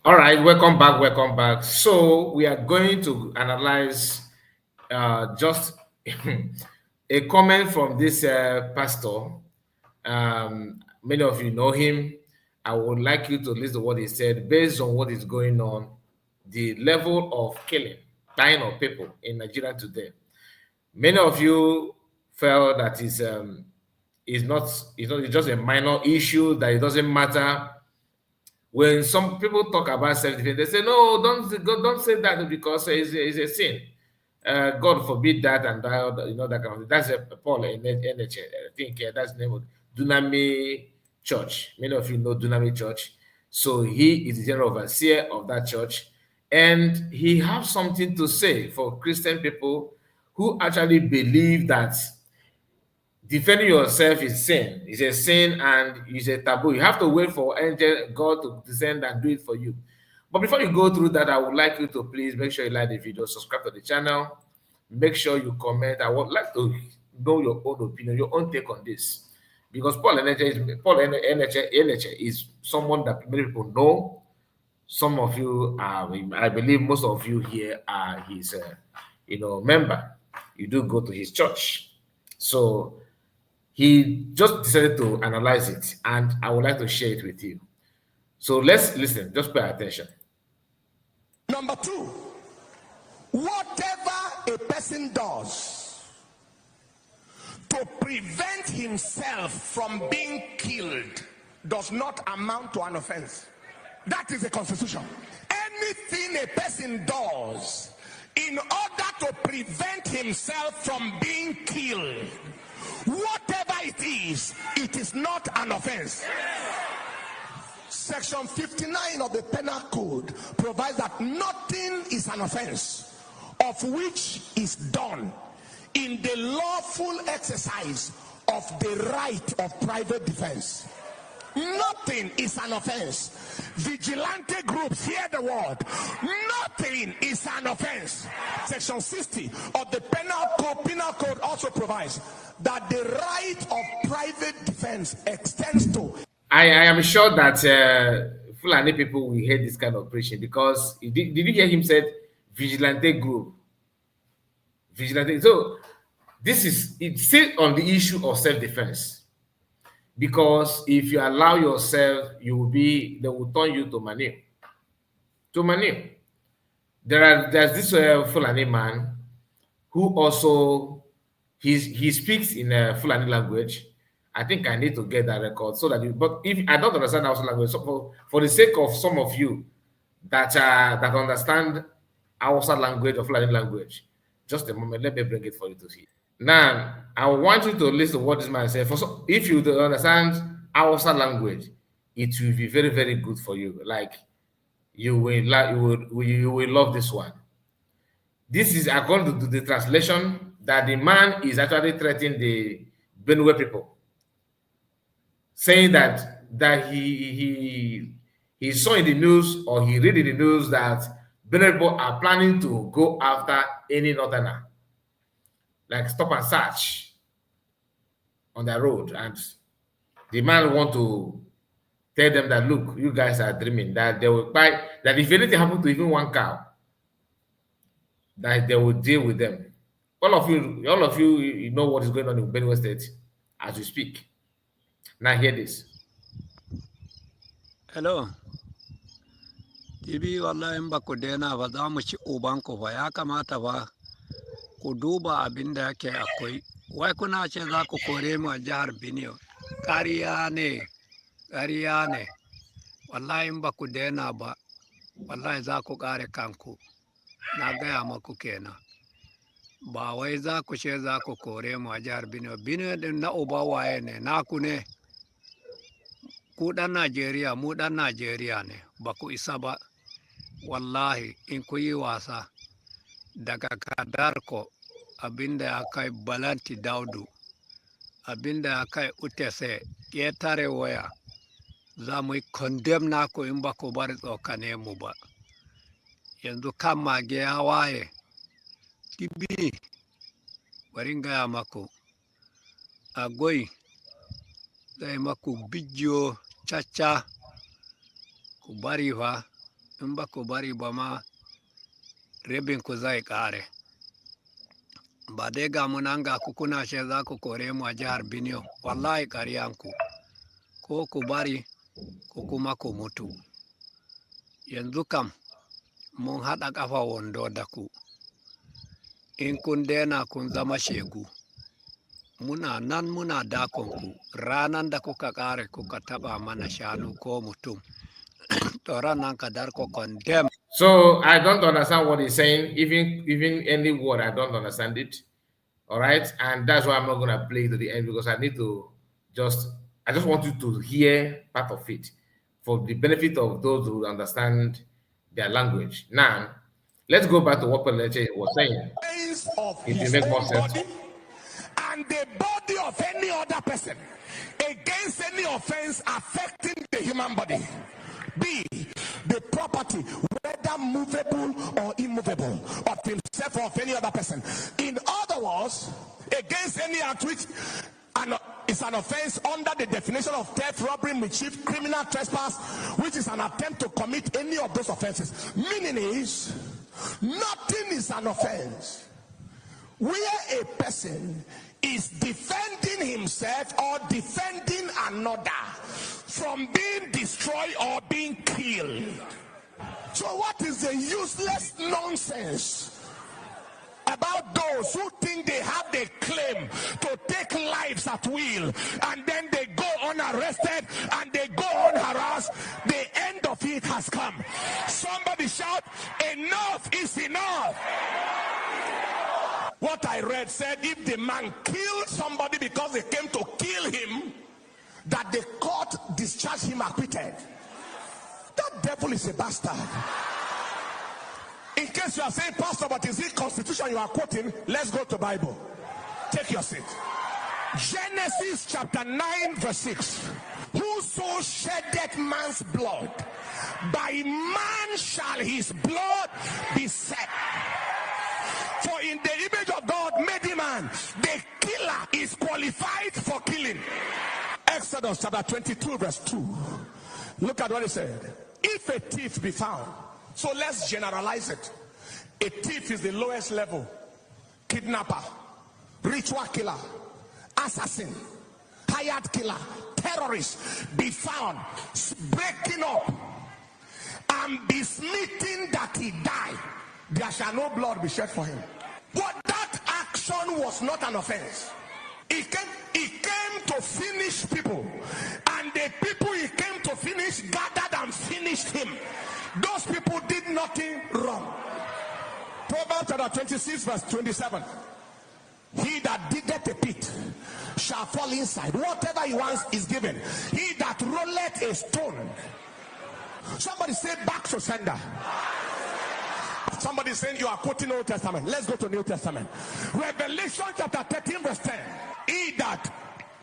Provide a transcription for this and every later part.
All right, welcome back. Welcome back. So we are going to analyze just a comment from this pastor. Many of you know him. I would like you to listen to what he said based on what is going on, the level of killing, dying of people in Nigeria today. Many of you felt that it's just a minor issue, that it doesn't matter. When some people talk about self-defense, they say, "No, don't say that because it's a sin. God forbid that and that, that kind of thing." That's a Paul in NH. I think that's the name of Dunami Church. Many of you know Dunami Church. So he is the general overseer of that church, and he has something to say for Christian people who actually believe that defending yourself is sin. It's a sin and it's a taboo. You have to wait for angel God to descend and do it for you. But before you go through that, I would like you to please make sure you like the video, subscribe to the channel, make sure you comment. I would like to know your own opinion, your own take on this. Because Paul NH is someone that many people know. Some of you are, I believe most of you here are his member. You do go to his church. So he just decided to analyze it, and I would like to share it with you. So let's listen, just pay attention. Number two, whatever a person does to prevent himself from being killed does not amount to an offense. That is the constitution. Anything a person does in order to prevent himself from being killed, whatever it is not an offense. Section 59 of the Penal Code provides that nothing is an offense of which is done in the lawful exercise of the right of private defense. Nothing is an offense. Vigilante groups, hear the word. Nothing is an offense. Section 60 of the Penal Code also provides that the right of private defense extends to. I am sure that Fulani people will hear this kind of preaching because did you hear him said vigilante group? Vigilante. So this is it's still on the issue of self-defense. Because if you allow yourself, they will turn you to manu. To manu. There's this Fulani man who also he speaks in Fulani language. I think I need to get that record so that but if I don't understand Hausa language, so for the sake of some of you that understand Hausa language or Fulani language, just a moment, let me bring it for you to see. Now, I want you to listen to what this man said. If you don't understand Hausa language, it will be very, very good for you. Like you will love this one. This is according to the translation that the man is actually threatening the Benue people, saying that he saw in the news or he read in the news that Benue people are planning to go after any northerner, like stop and search on the road, and the man want to tell them that look, you guys are dreaming, that they will buy, that if anything happens to even one cow, that they will deal with them. All of you, you know what is going on in Benue State as we speak. Now hear this. Hello. TV wallahi in ba ku daina ba za mu ci ubanku ba, ya kamata ba ku duba abin da yake akwai. Wai kuna ce za ku kore mu a jihar Benue. Ƙarya ne, ƙarya ne. Wallahi in ba ku daina ba, wallahi za ku ƙare kanku. Na gaya maku kenan. Ba wai za ku ce za ku kore mu a jihar Benue. Benue din na uba waye ne, naku ne. Ku ɗan Najeriya, mu ɗan Najeriya ne, ba ku isa ba. Wallahi in ku yi wasa daga Kadarko abinda ya kai Balanti Daudu, abinda ya kai Utese, ƙetare waya, za mu yi condemn naku in ba ku bari tsokane mu ba. Yanzu kan mage ya waye, tibi, bari gaya maku, agoi zai maku bidiyo caca, ku bari fa. in ba ku bari ba ma rabin ku zai ƙare. Ba dai ga mu nan ga ku kuna ce za ku kore mu a jihar Benue, wallahi ƙaryanku. Ko ku bari ko kuma ku mutu. Yanzu kam mun haɗa ƙafa wando da ku. In kun daina kun zama shegu. Muna nan muna dakonku. Ranan da kuka ƙare kuka taɓa mana shanu ko mutum. To ranan ka dar ko condemn. So I don't understand what he's saying. Even any word, I don't understand it. All right, and that's why I'm not gonna play to the end because I need to I just want you to hear part of it for the benefit of those who understand their language. Now, let's go back to what Peleche was saying. Of It will his make more own sense. body and the body of any other person against any offense affecting the human body. B, the property, whether movable or immovable, of himself or of any other person. In other words, against any act which is an offense under the definition of theft, robbery, mischief, criminal trespass, which is an attempt to commit any of those offenses. Meaning is, nothing is an offense where a person is defending himself or defending another from being destroyed or being killed. So what is the useless nonsense about those who think they have the claim to take lives at will and then they go unarrested and they go unharassed? The end of it has come. Somebody shout, enough is enough. What I read said if the man killed somebody because they came to kill him, that the court discharged him acquitted. That devil is a bastard. In case you are saying, Pastor, but is it Constitution you are quoting? Let's go to Bible. Take your seat. Genesis chapter 9 verse 6. Whoso sheddeth man's blood, by man shall his blood be set. For in the image of God made him man. The killer is qualified for killing. Exodus chapter 22 verse 2. Look at what it said. If a thief be found, so let's generalize it. A thief is the lowest level. Kidnapper, ritual killer, assassin, hired killer, terrorist, be found breaking up and be smitten that he die, there shall no blood be shed for him. But that action was not an offense. He came to finish people, and the people he came to finish gathered and finished him. Those people did nothing wrong. Proverbs chapter 26 verse 27. He that diggeth a pit shall fall inside. Whatever he wants is given. He that rolleth a stone. Somebody say back to sender. Somebody saying you are quoting Old Testament. Let's go to New Testament. Revelation chapter 13 verse 10. He that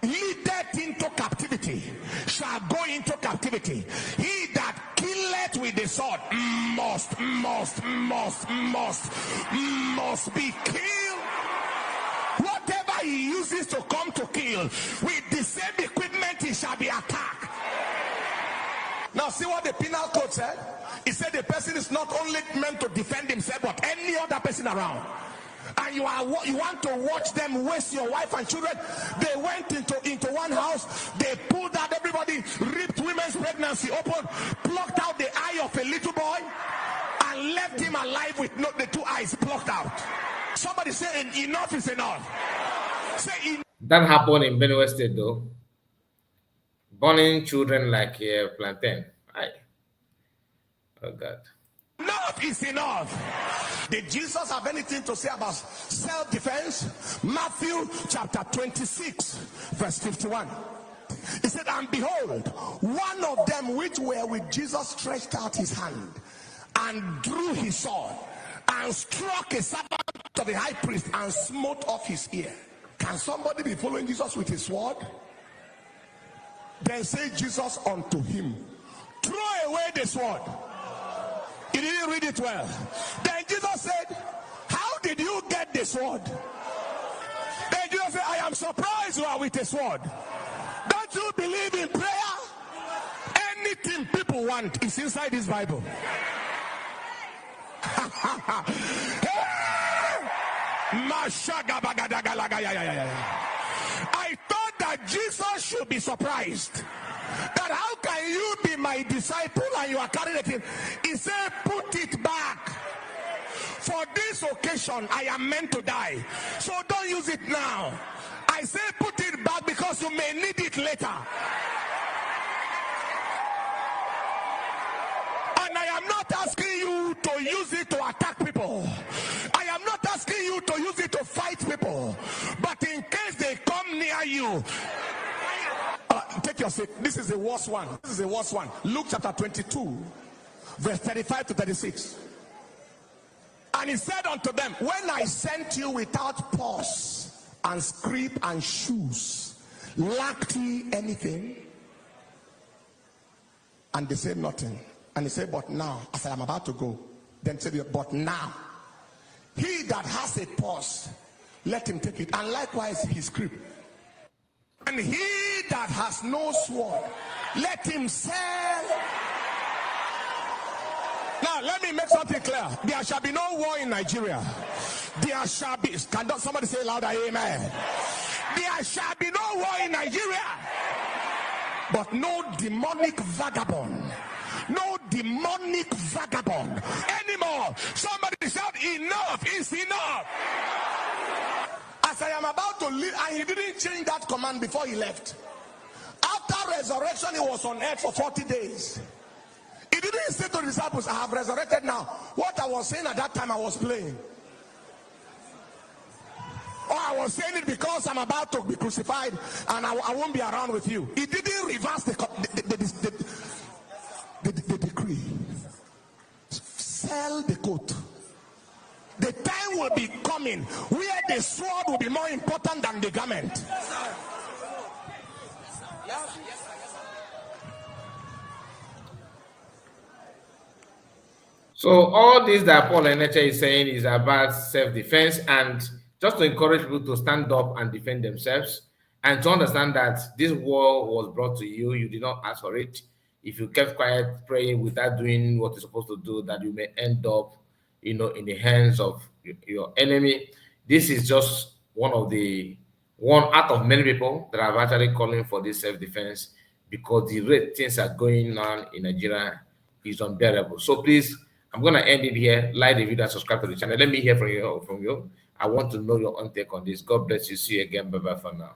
leadeth into captivity shall go into captivity. He that killeth with the sword must be killed. Whatever he uses to come to kill, with the same equipment he shall be attacked. Now see what the penal code said. It said the person is not only meant to defend himself but any other person around. And you want to watch them waste your wife and children. They went into one house, they pulled out everybody, ripped women's pregnancy open, plucked out the eye of a little boy, and left him alive with the two eyes plucked out. Somebody say enough is enough. Say that happened in Benue State though. Burning children like plantain. Oh God. Enough is enough. Did Jesus have anything to say about self-defense? Matthew chapter 26 verse 51. He said, and behold, one of them which were with Jesus stretched out his hand and drew his sword and struck a servant of the high priest and smote off his ear. Can somebody be following Jesus with his sword? Then said Jesus unto him, throw away the sword. He didn't read it well. Then Jesus said, how did you get the sword? Then Jesus said, I am surprised you are with a sword. Don't you believe in prayer? Anything people want is inside this Bible. I thought that Jesus should be surprised. That how can you be my disciple and you are carrying it? He said, put it back. For this occasion, I am meant to die. So don't use it now. I say put it back because you may need it later. And I am not asking you to use it to attack people. I am not asking you to use it to fight people. But in case they come near you, take your seat. This is the worst one. This is the worst one. Luke chapter 22, verse 35 to 36. And he said unto them, when I sent you without purse and scrip and shoes, lacked ye anything? And they said nothing. And he said, but now, as I am about to go, then said, but now, he that has a purse, let him take it. And likewise his scrip. And he that has no sword, let him sell. Now, let me make something clear. There shall be no war in Nigeria. There shall be, can somebody say louder, amen? There shall be no war in Nigeria. But no demonic vagabond. No demonic vagabond anymore. Somebody shout, enough is enough. As I am about to leave, and he didn't change that command before he left. After resurrection, he was on earth for 40 days. He didn't say to the disciples, I have resurrected now. What I was saying at that time, I was playing. Or I was saying it because I'm about to be crucified and I won't be around with you. He didn't reverse the decree. Sell the coat. The time will be coming where the sword will be more important than the garment. So all this that Paul N9jeria is saying is about self-defense, and just to encourage people to stand up and defend themselves, and to understand that this war was brought to you. You did not ask for it. If you kept quiet, praying without doing what you're supposed to do, that you may end up, in the hands of your enemy. This is just one out of many people that are actually calling for this self-defense, because the rate things are going on in Nigeria is unbearable. So please, I'm going to end it here. Like the video and subscribe to the channel. Let me hear from you. I want to know your own take on this. God bless you. See you again. Bye-bye for now.